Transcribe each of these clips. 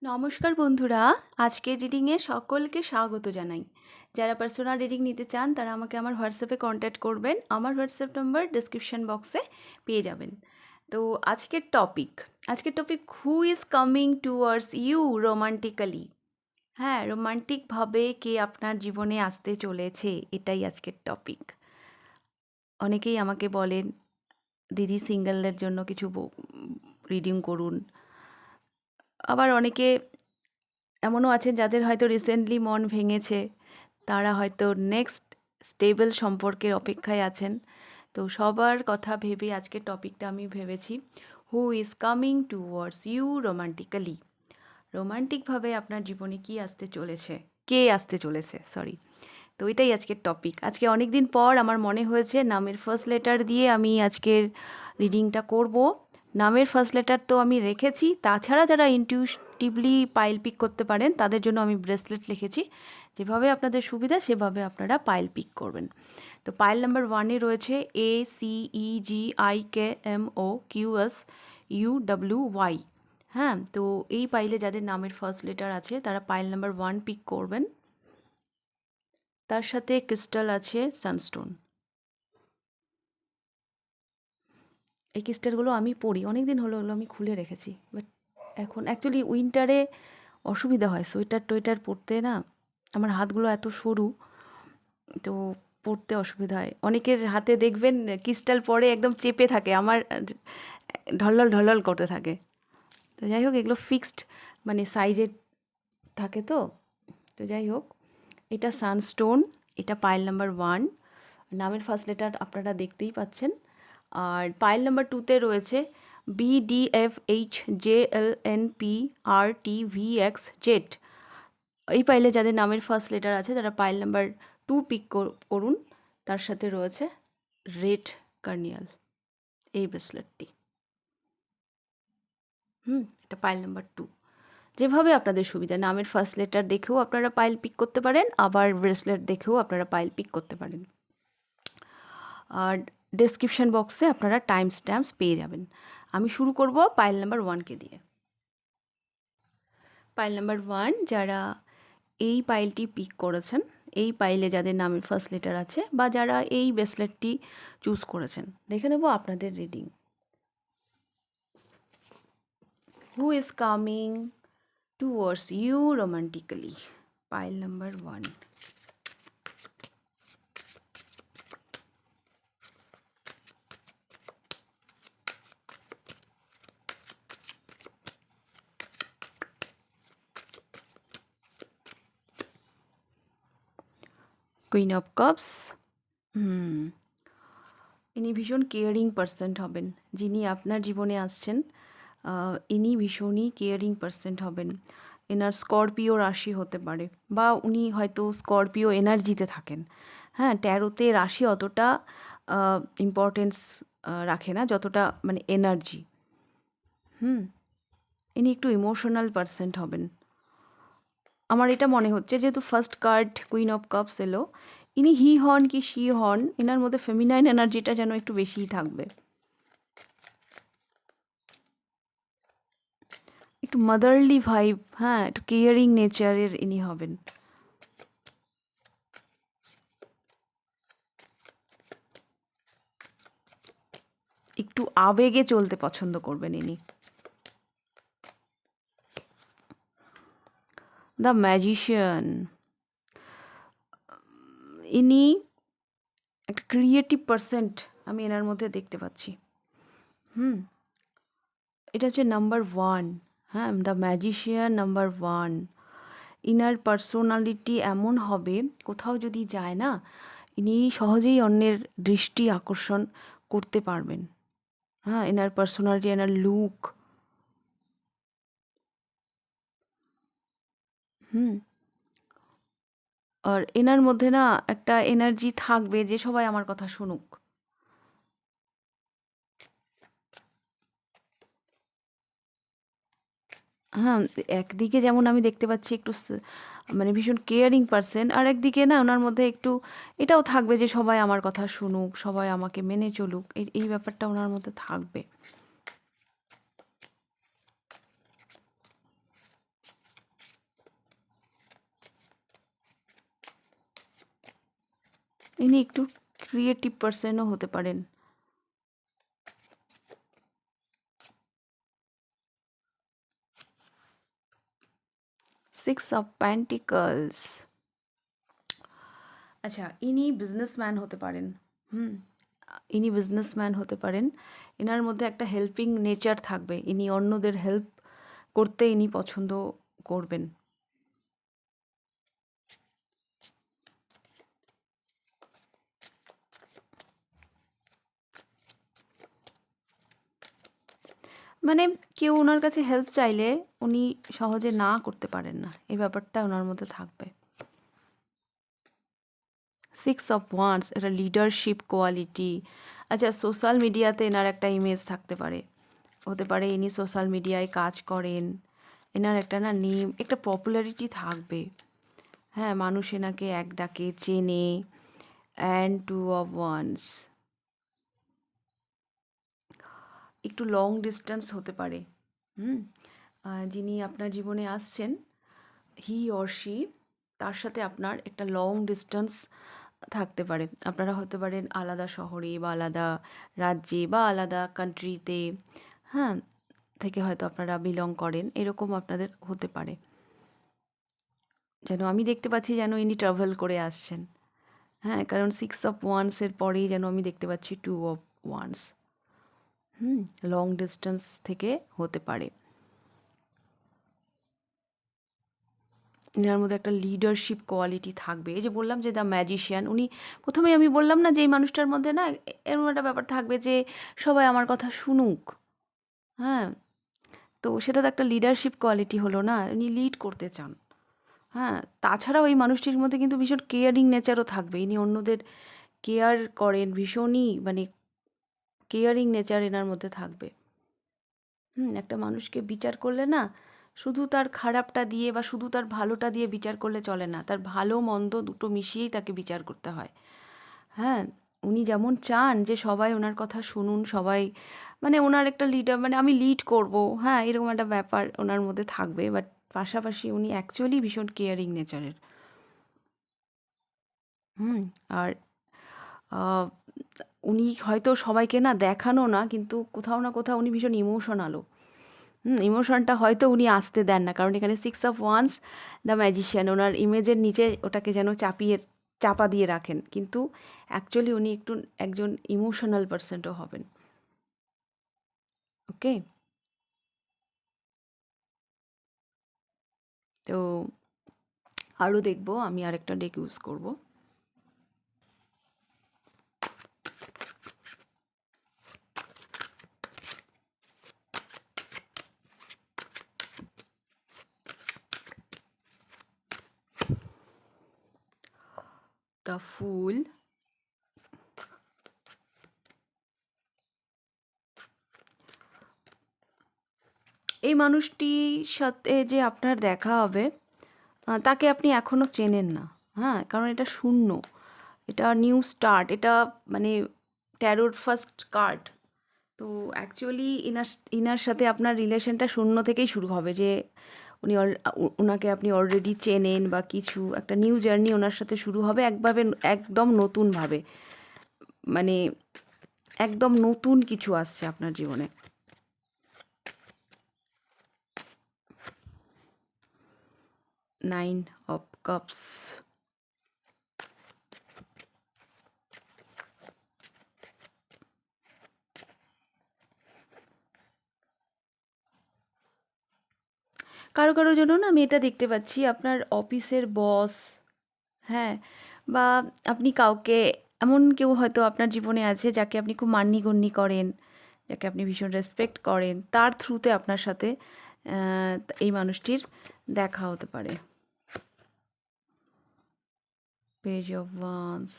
নমস্কার বন্ধুরা, আজকের রিডিংয়ে সকলকে স্বাগত জানাই। যারা পার্সোনাল রিডিং নিতে চান তারা আমাকে আমার হোয়াটসঅ্যাপে কন্ট্যাক্ট করবেন। আমার হোয়াটসঅ্যাপ নম্বর ডেসক্রিপশন বক্সে পেয়ে যাবেন। তো আজকের topic who is coming towards you romantically. হ্যাঁ, রোমান্টিকভাবে কে আপনার জীবনে আসতে চলেছে, এটাই আজকের টপিক। অনেকেই আমাকে বলেন দিদি সিঙ্গেলদের জন্য কিছু রিডিং করুন। আবার অনেকে এমনও আছেন যাদের হয়তো রিসেন্টলি মন ভেঙেছে, তারা হয়তো নেক্সট স্টেবল সম্পর্কের অপেক্ষায় আছেন। তো সবার কথা ভেবে আজকের টপিকটা আমি ভেবেছি who is coming towards you romantically. রোমান্টিকভাবে আপনার জীবনে কি আসতে চলেছে, কে আসতে চলেছে, সরি। তো এটাই আজকের টপিক। আজকে অনেক দিন পর আমার মনে হয়েছে নামের ফার্স্ট লেটার দিয়ে আমি আজকের রিডিংটা করব। নামের ফার্স্ট লেটার তো আমি রেখেছি, তাছাড়া যারা ইনটিউটিভলি পাইল পিক করতে পারেন তাদের জন্য আমি ব্রেসলেট লিখেছি। যেভাবে আপনাদের সুবিধা সেভাবে আপনারা পাইল পিক করবেন। তো পাইল নাম্বার 1-এ রয়েছে ACEGIKMOQSUWY। হ্যাঁ, তো এই পাইলে যাদের নামের ফার্স্ট লেটার আছে তারা পাইল নাম্বার 1 পিক করবেন। তার সাথে ক্রিস্টাল আছে সানস্টোন। এই ক্রিস্টালগুলো আমি পরি, অনেক দিন হলো ওগুলো আমি খুলে রেখেছি, বাট এখন অ্যাকচুয়ালি উইন্টারে অসুবিধা হয় সোয়েটার টোয়েটার পরতে, না আমার হাতগুলো এত সরু, তো পরতে অসুবিধা হয়। অনেকের হাতে দেখবেন ক্রিস্টাল পরে একদম চেপে থাকে, আমার ঢলঢল ঢলঢল করতে থাকে। তো যাই হোক, এগুলো ফিক্সড মানে সাইজের থাকে। তো তো যাই হোক, এটা সানস্টোন, এটা পাইল নাম্বার 1। নামের ফার্স্ট লেটার আপনারা দেখতেই পাচ্ছেন। আর পাইল নাম্বার 2-তে রয়েছে BDFHJLNPRTVXZ। এই পাইলে যাদের নামের ফার্স্ট লেটার আছে তারা পাইল নাম্বার 2 পিক করুন। তার সাথে রয়েছে রেড কার্নিয়াল, এই ব্রেসলেটটি। এটা পাইল নাম্বার 2। যেভাবে আপনাদের সুবিধা, নামের ফার্স্ট লেটার দেখেও আপনারা পাইল পিক করতে পারেন, আবার ব্রেসলেট দেখেও আপনারা পাইল পিক করতে পারেন। আর ডেসক্রিপশন বক্সে আপনারা টাইম স্ট্যাম্পস পেয়ে যাবেন। আমি শুরু করব পাইল নাম্বার 1-কে দিয়ে। পাইল নাম্বার 1, যারা এই পাইলটি পিক করেছেন, এই পাইলে যাদের নামের ফার্স্ট লেটার আছে বা যারা এই ব্রেসলেটটি চুজ করেছেন, দেখে নেব আপনাদের reading. Who is coming towards you romantically, pile number 1। Queen of cups. ইনি ভীষণ কেয়ারিং পার্সন হবেন, যিনি আপনার জীবনে আসছেন ইনি ভীষণই কেয়ারিং পার্সন হবেন। এনার স্করপিও রাশি হতে পারে, বা উনি হয়তো স্করপিও এনার্জিতে থাকেন। হ্যাঁ, ট্যারোতে রাশি অতটা ইম্পর্টেন্স রাখে না যতটা মানে এনার্জি। ইনি একটু ইমোশনাল পার্সন হবেন আমার এটা মনে হচ্ছে, যেহেতু first card queen of cups এলো। ইনি হি হন কি শি হন, এনার মধ্যে ফেমিনাইন এনার্জিটা যেন একটু বেশিই থাকবে। একটু মাদারলি ভাইব, হ্যাঁ, একটু কেয়ারিং নেচারের ইনি হবেন। একটু আবেগে চলতে পছন্দ করবেন ইনি। দ্য ম্যাজিশিয়ান, ইনি একটা ক্রিয়েটিভ পার্সেন্ট আমি এনার মধ্যে দেখতে পাচ্ছি। এটা হচ্ছে নাম্বার 1। হ্যাঁ, the magician number 1। Inner personality এমন হবে, কোথাও যদি যায় না, ইনি সহজেই অন্যের দৃষ্টি আকর্ষণ করতে পারবেন। হ্যাঁ, এনার পার্সোনালিটি, এনার লুক। আর এনার মধ্যে না একটা এনার্জি থাকবে যে সবাই আমার কথা শুনুক। হ্যাঁ, একদিকে যেমন আমি দেখতে পাচ্ছি একটু মানে ভীষণ কেয়ারিং পার্সন, আর একদিকে না ওনার মধ্যে একটু এটাও থাকবে যে সবাই আমার কথা শুনুক, সবাই আমাকে মেনে চলুক, এই ব্যাপারটা ওনার মধ্যে থাকবে। ইনি একটু ক্রিয়েটিভ পার্সনও হতে পারেন। Six of pentacles. আচ্ছা, ইনি বিজনেসম্যান হতে পারেন। হুম, ইনি বিজনেসম্যান হতে পারেন। এনার মধ্যে একটা হেল্পিং নেচার থাকবে, ইনি অন্যদের হেল্প করতে ইনি পছন্দ করবেন। মানে কেউ ওনার কাছে হেল্প চাইলে উনি সহজে না করতে পারেন না, এই ব্যাপারটা ওনার মধ্যে থাকবে। সিক্স অফ ওয়ান্স, এটা লিডারশিপ কোয়ালিটি। আচ্ছা, সোশ্যাল মিডিয়াতে এনার একটা ইমেজ থাকতে পারে, হতে পারে ইনি সোশ্যাল মিডিয়ায় কাজ করেন, এনার একটা না নেম, একটা পপুলারিটি থাকবে। হ্যাঁ, মানুষ এনাকে এক ডাকে চেনে। অ্যান্ড টু অফ ওয়ান্স, একটু লং ডিস্টেন্স হতে পারে। হুম, যিনি আপনার জীবনে আসছেন, হি অর শি, তার সাথে আপনার একটা লং ডিস্টেন্স থাকতে পারে। আপনারা হতে পারেন আলাদা শহরে বা আলাদা রাজ্যে বা আলাদা কান্ট্রিতে, হ্যাঁ, থেকে হয়তো আপনারা বিলং করেন, এরকম আপনাদের হতে পারে। যেন আমি দেখতে পাচ্ছি যেন ইনি ট্রাভেল করে আসছেন। হ্যাঁ, কারণ সিক্স অফ ওয়ান্সের পরেই যেন আমি দেখতে পাচ্ছি two of wands. Long distance থেকে হতে পারে। এনার মধ্যে একটা লিডারশিপ কোয়ালিটি থাকবে। এই যে বললাম যে দ্য ম্যাজিশিয়ান, উনি প্রথমেই আমি বললাম না যে এই মানুষটার মধ্যে না এরকম একটা ব্যাপার থাকবে যে সবাই আমার কথা শুনুক। হ্যাঁ, তো সেটা তো একটা লিডারশিপ কোয়ালিটি হলো না, উনি লিড করতে চান। হ্যাঁ, তাছাড়াও এই মানুষটির মধ্যে কিন্তু ভীষণ কেয়ারিং নেচারও থাকবে, ইনি অন্যদের কেয়ার করেন ভীষণই, মানে কেয়ারিং নেচার এনার মধ্যে থাকবে। একটা মানুষকে বিচার করলে না শুধু তার খারাপটা দিয়ে বা শুধু তার ভালোটা দিয়ে বিচার করলে চলে না, তার ভালো মন্দ দুটো মিশিয়েই তাকে বিচার করতে হয়। হ্যাঁ, উনি যেমন চান যে সবাই ওনার কথা শুনুন, সবাই মানে ওনার একটা লিডার, মানে আমি লিড করব, হ্যাঁ, এরকম একটা ব্যাপার ওনার মধ্যে থাকবে। বাট পাশাপাশি উনি অ্যাকচুয়ালি ভীষণ কেয়ারিং নেচারের। হুম আর আহ, উনি হয়তো সবাইকে না দেখানো না, কিন্তু কোথাও না কোথাও উনি ভীষণ ইমোশনালও। ইমোশনটা হয়তো উনি আসতে দেন না, কারণ এখানে six of wands, the magician, ওনার ইমেজের নিচে ওটাকে যেন চাপা দিয়ে রাখেন, কিন্তু অ্যাকচুয়ালি উনি একটু একজন ইমোশনাল পার্সনও হবেন। ওকে, তো আরও দেখবো, আমি আরেকটা ডেক ইউজ করব। দ্য ফুল। এই মানুষটির সাথে যে আপনার দেখা হবে, তাকে আপনি এখনও চেনেন না। হ্যাঁ, কারণ এটা শূন্য, এটা নিউ স্টার্ট, এটা মানে ট্যারোর ফার্স্ট কার্ড। তো অ্যাকচুয়ালি ইনার সাথে আপনার রিলেশনটা শূন্য থেকেই শুরু হবে, যে উনি ওনাকে আপনি অলরেডি চেনেন বা কিছু একটা নিউ জার্নি ওনার সাথে শুরু হবে একভাবে, একদম নতুনভাবে, মানে একদম নতুন কিছু আসছে আপনার জীবনে। Nine of cups. কারো কারো জন্য না আমি এটা দেখতে পাচ্ছি, আপনার অফিসের বস, হ্যাঁ, বা আপনি কাউকে, এমন কেউ হয়তো আপনার জীবনে আছে যাকে আপনি খুব মান্যিগণ্যি করেন, যাকে আপনি ভীষণ রেসপেক্ট করেন, তার থ্রুতে আপনার সাথে এই মানুষটির দেখা হতে পারে। Page of wands,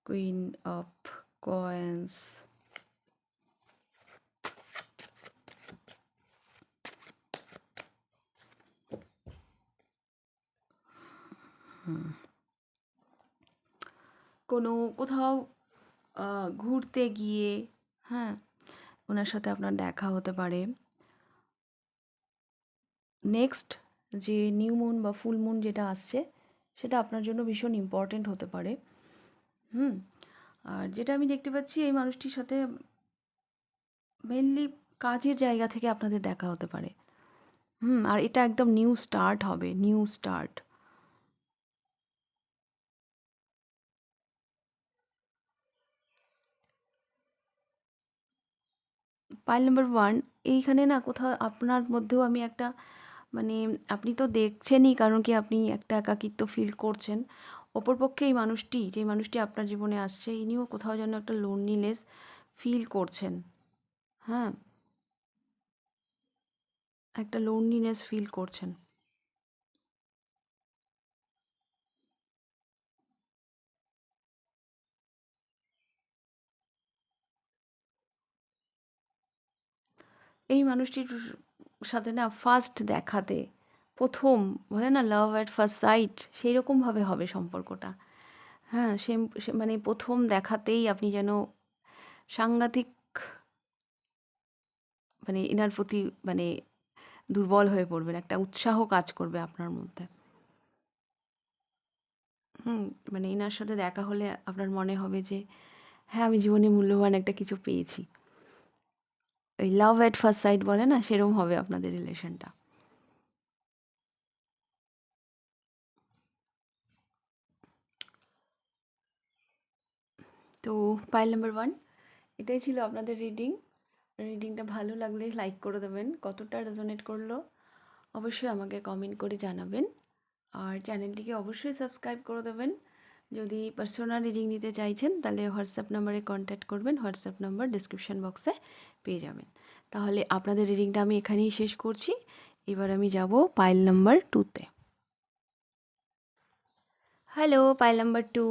queen of coins, কোনো কোথাও ঘুরতে গিয়ে, হ্যাঁ, ওনার সাথে আপনার দেখা হতে পারে। নেক্সট যে নিউ মুন বা ফুল মুন যেটা আসছে সেটা আপনার জন্য ভীষণ ইম্পর্ট্যান্ট হতে পারে। হুম। আর যেটা আমি দেখতে পাচ্ছি, এই মানুষটির সাথে মেনলি কাজের জায়গা থেকে আপনাদের দেখা হতে পারে। আর এটা একদম নিউ স্টার্ট হবে, নিউ স্টার্ট। পাইল নাম্বার 1, এইখানে না কোথাও আপনার মধ্যেও আমি একটা মানে, আপনি তো দেখছেনই, কারণ কি আপনি একটা একাকিত্ব ফিল করছেন। অপরপক্ষে এই মানুষটি, যে মানুষটি আপনার জীবনে আসছে, ইনিও কোথাও যেন একটা লোনলিনেস ফিল করছেন। হ্যাঁ, একটা লোনলিনেস ফিল করছেন। এই মানুষটির সাথে না ফার্স্ট দেখাতে, প্রথম বলে না লাভ অ্যাট ফার্স্ট সাইট, সেই রকমভাবে হবে সম্পর্কটা। হ্যাঁ, মানে প্রথম দেখাতেই আপনি যেন সাংঘাতিক মানে এনার প্রতি মানে দুর্বল হয়ে পড়বেন, একটা উৎসাহ কাজ করবে আপনার মধ্যে। হুম, মানে এনার সাথে দেখা হলে আপনার মনে হবে যে হ্যাঁ, আমি জীবনে মূল্যবান একটা কিছু পেয়েছি। ওই লাভ অ্যাট ফার্স্ট সাইট বলে না, সেরকম হবে আপনাদের রিলেশনটা। তো পাইল নাম্বার 1, এটাই ছিল আপনাদের রিডিং। রিডিংটা ভালো লাগলে লাইক করে দেবেন, কতটা রেজোনেট করলো অবশ্যই আমাকে কমেন্ট করে জানাবেন। আর চ্যানেলটিকে অবশ্যই সাবস্ক্রাইব করে দেবেন। যদি পার্সোনাল রিডিং নিতে চাইছেন তাহলে হোয়াটসঅ্যাপ নাম্বারে কন্ট্যাক্ট করবেন, হোয়াটসঅ্যাপ নাম্বার ডিসক্রিপশান বক্সে পেয়ে যাবেন। তাহলে আপনাদের রিডিংটা আমি এখানেই শেষ করছি। এবার আমি যাব পাইল নাম্বার 2তে। হ্যালো, পাইল নাম্বার 2,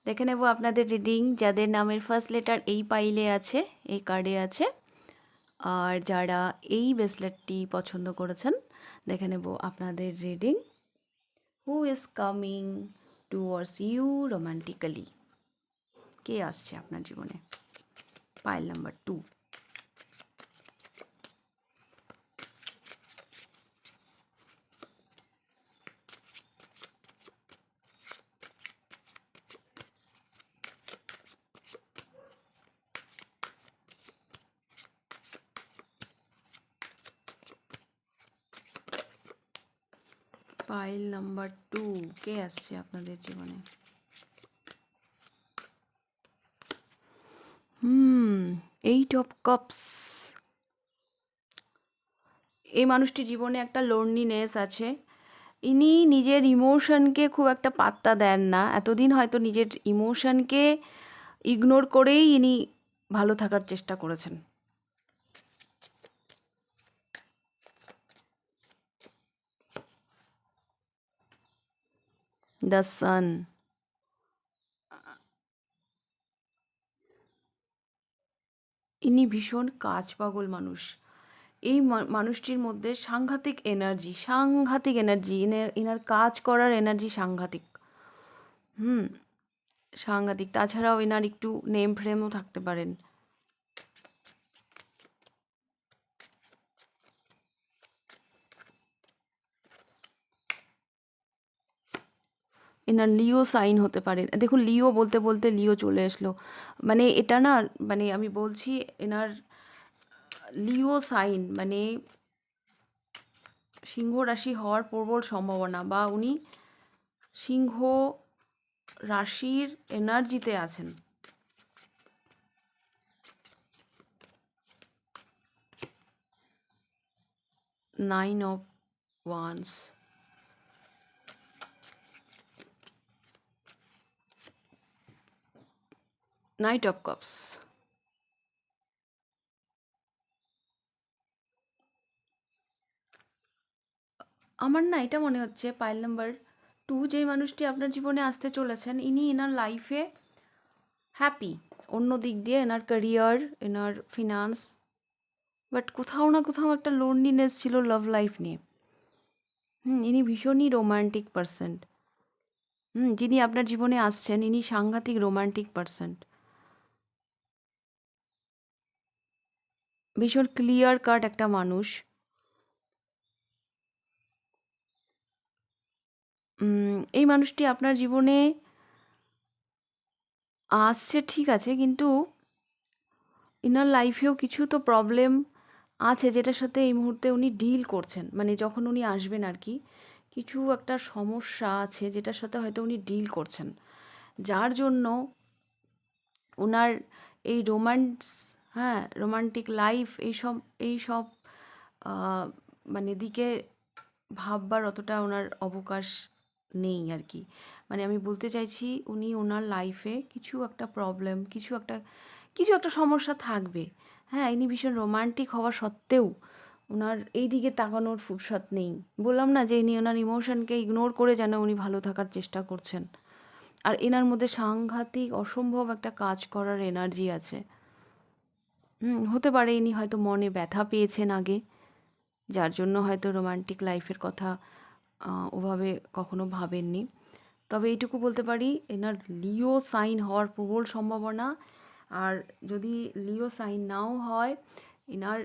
দেখে নেব আপনাদের রিডিং। যাদের নামের ফার্স্ট লেটার এই পাইলে আছে, এই কার্ডে আছে, আর যারা এই ব্রেসলেটটি পছন্দ করেছেন, দেখে নেব আপনাদের reading. Who is coming towards you romantically? কে আসছে আপনার জীবনে? Pile number 2। পাইল নাম্বার 2, কে আসছে আপনাদের জীবনে? Eight of cups. এই মানুষটির জীবনে একটা লোনলিনেস আছে। ইনি নিজের ইমোশনকে খুব একটা পাত্তা দেন না। এতদিন হয়তো নিজের ইমোশনকে ইগনোর করেই ইনি ভালো থাকার চেষ্টা করেছেন। The sun. ইনি ভীষণ কাজ পাগল মানুষ। এই মানুষটির মধ্যে সাংঘাতিক এনার্জি, এনার কাজ করার এনার্জি সাংঘাতিক। হুম, সাংঘাতিক। তাছাড়াও এনার একটু নেম ফ্রেমও থাকতে পারেন। এনার লিও সাইন হতে পারে। দেখুন, লিও বলতে বলতে লিও চলে আসলো। মানে এটা না, মানে আমি বলছি এনার লিও সাইন মানে সিংহ রাশি হওয়ার প্রবল সম্ভাবনা, বা উনি সিংহ রাশির এনার্জিতে আছেন। Nine of wands. Night of cups. আমার না এটা মনে হচ্ছে পাইল নাম্বার 2, যেই মানুষটি আপনার জীবনে আসতে চলেছেন, ইনি এনার লাইফে হ্যাপি। অন্য দিক দিয়ে এনার ক্যারিয়ার, এনার ফিনান্স, বাট কোথাও না কোথাও একটা লোনলিনেস ছিল লাভ লাইফ নিয়ে। ইনি ভীষণই রোমান্টিক পারসন। যিনি আপনার জীবনে আসছেন, ইনি সাংঘাতিক রোমান্টিক পারসন। ভীষণ ক্লিয়ার কাট একটা মানুষ। এই মানুষটি আপনার জীবনে আসছে ঠিক আছে, কিন্তু ইনার লাইফেও কিছু তো প্রবলেম আছে যেটার সাথে এই মুহূর্তে উনি ডিল করছেন। মানে যখন উনি আসবেন আর কি, কিছু একটা সমস্যা আছে যেটার সাথে হয়তো উনি ডিল করছেন, যার জন্য ওনার এই রোম্যান্স, হ্যাঁ, রোমান্টিক লাইফ, এইসব আহ, মানে দিকে ভাববার অতটা ওনার অবকাশ নেই আর কি। মানে আমি বলতে চাইছি উনি ওনার লাইফে কিছু একটা প্রবলেম, কিছু একটা সমস্যা থাকবে। হ্যাঁ, ইনি ভীষণ রোমান্টিক হওয়া সত্ত্বেও ওনার এই দিকে তাকানোর ফুরসত নেই। বললাম না যে ইনি ওনার ইমোশনকে ইগনোর করে যেন উনি ভালো থাকার চেষ্টা করছেন। আর এনার মধ্যে সাংঘাতিক অসম্ভব একটা কাজ করার এনার্জি আছে। হতে পারে ইনি হয়তো মনে ব্যথা পেয়েছেন আগে, যার জন্য হয়তো রোমান্টিক লাইফের কথা ওভাবে কখনো ভাবেননি। তবে এইটুকু বলতে পারি, এনার লিও সাইন হওয়ার প্রবল সম্ভাবনা। আর যদি লিও সাইন নাও হয়, এনার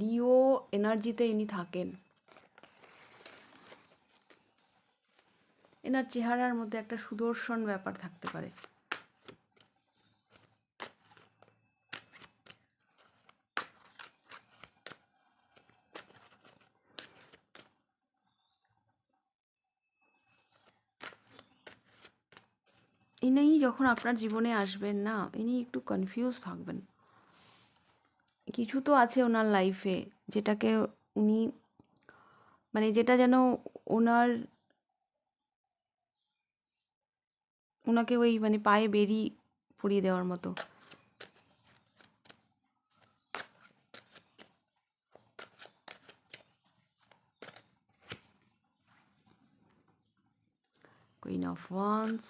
লিও এনার্জিতে ইনি থাকেন। এনার চেহারার মধ্যে একটা সুদর্শন ব্যাপার থাকতে পারে। ইনি যখন আপনার জীবনে আসবেন না, ইনি একটু কনফিউজ থাকবেন। কিছু তো আছে ওনার লাইফে যেটাকে উনি, মানে যেটা যেন ওনার ওনাকে ওই মানে পায়ে বেরি পরিয়ে দেওয়ার মতো। Queen of wands,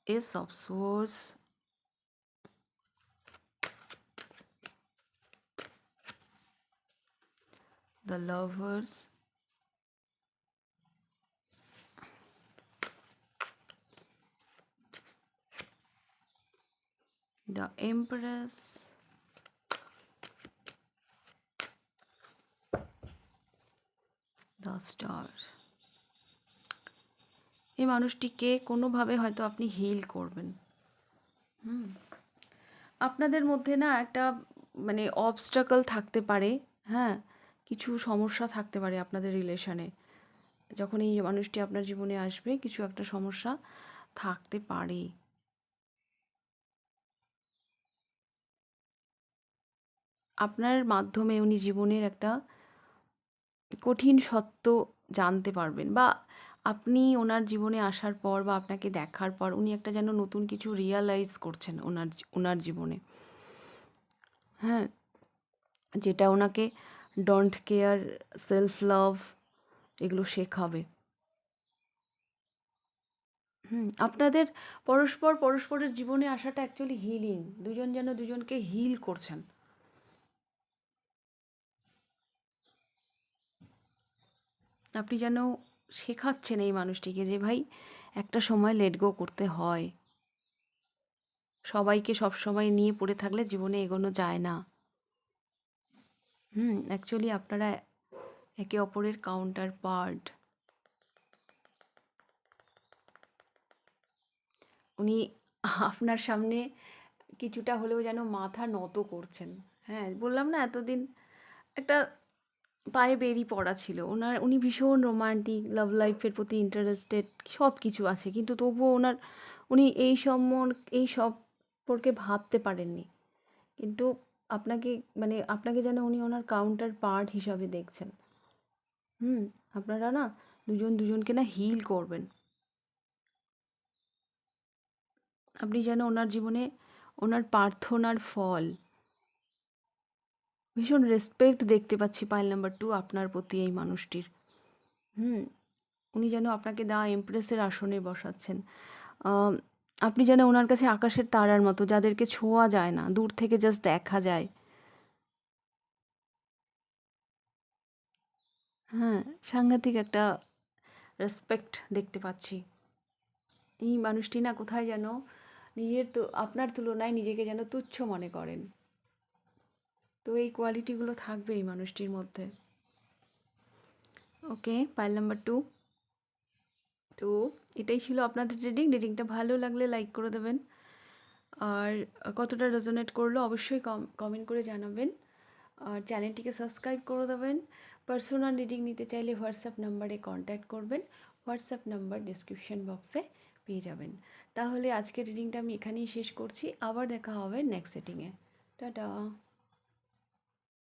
S of swords, the lovers, the Empress, the Star। এই মানুষটিকে কোনোভাবে হয়তো আপনি হিল করবেন। আপনাদের মধ্যে না একটা মানে অবস্টাকল থাকতে পারে, হ্যাঁ, কিছু সমস্যা থাকতে পারে আপনাদের রিলেশনে। যখন এই মানুষটি আপনার জীবনে আসবে, কিছু একটা সমস্যা থাকতে পারে। আপনার মাধ্যমে উনি জীবনের একটা কঠিন সত্য জানতে পারবেন, বা আপনি ওনার জীবনে আসার পর বা আপনাকে দেখার পর উনি একটা যেন নতুন কিছু রিয়ালাইজ করছেন ওনার জীবনে। হ্যাঁ, যেটা ওনাকে ডোন্ট কেয়ার, সেলফ লাভ, এগুলো শেখাবে। আপনাদের পরস্পরের জীবনে আসাটা অ্যাকচুয়ালি হিলিং। দুজন যেন দুজনকে হিল করছেন। আপনি যেন শেখাচ্ছেন এই মানুষটিকে যে ভাই, একটা সময় লেট গো করতে হয়। সবাইকে সবসময় নিয়ে পড়ে থাকলে জীবনে এগোনো যায় না। অ্যাকচুয়ালি আপনারা একে অপরের কাউন্টার পার্ট। উনি আপনার সামনে কিছুটা হলেও যেন মাথা নত করছেন। হ্যাঁ, বললাম না এতদিন একটা পায়ে বেরি পড়া ছিল ওনার। উনি ভীষণ রোমান্টিক, লাভ লাইফের প্রতি ইন্টারেস্টেড, সব কিছু আছে, কিন্তু তবুও উনি এই সম্পর্কে ভাবতে পারেননি। কিন্তু আপনাকে, মানে আপনাকে যেন উনি ওনার কাউন্টার পার্ট হিসাবে দেখছেন। হুম আপনারা না দুজন দুজনকে না হিল করবেন। আপনি যেন ওনার জীবনে ওনার প্রার্থনার ফল। ভীষণ রেসপেক্ট দেখতে পাচ্ছি পাইল নাম্বার 2 আপনার প্রতি এই মানুষটির। হুম উনি যেন আপনাকে দা এমপ্রেসের আসনে বসাচ্ছেন। আম, আপনি যেন ওনার কাছে আকাশের তারার মতো, যাদেরকে ছোঁয়া যায় না, দূর থেকে জাস্ট দেখা যায়। হ্যাঁ, সাংঘাতিক একটা রেসপেক্ট দেখতে পাচ্ছি। এই মানুষটি না কোথায় যেন আপনার তুলনায় নিজেকে যেন তুচ্ছ মনে করেন। তো এই কোয়ালিটিগুলো থাকবে এই মানুষটির মধ্যে। ওকে, পাইল নাম্বার 2। তো এটাই ছিল আপনাদের রিডিংটা ভালো লাগলে লাইক করে দেবেন, আর কতটা রেজোনেট করলো অবশ্যই কমেন্ট করে জানাবেন, আর চ্যানেলটিকে সাবস্ক্রাইব করে দেবেন। পার্সোনাল রিডিং নিতে চাইলে হোয়াটসঅ্যাপ নাম্বারে কন্ট্যাক্ট করবেন, হোয়াটসঅ্যাপ নাম্বার ডিসক্রিপশন বক্সে পেয়ে যাবেন। তাহলে আজকের রিডিংটা আমি এখানেই শেষ করছি, আবার দেখা হবে নেক্সট সেটিংয়ে। টাটা।